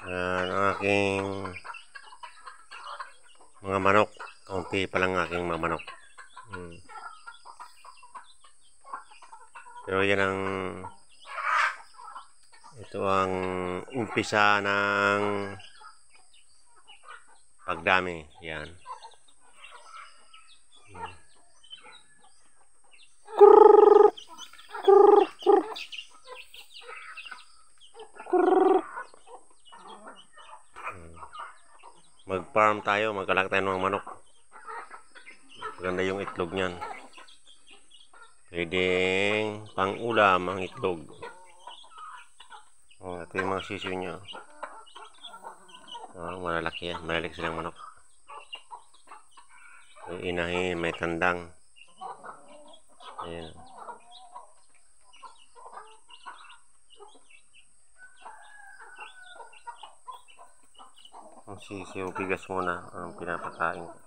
Ang aking mga manok. Kaunti pa lang aking mga manok. Pero yan ito ang umpisa ng pagdami. Yan. Mag-farm tayo, magkalak tayo ng mga manok. Maganda yung itlog niyan. Pwedeng pang-ulam ang itlog. Ito yung mga sisiyo niya. Malalaki yan. Malalaki silang manok. May inahin, may tandang. Ayan. Ang sisiyo, bigas muna ang pinapakain ko.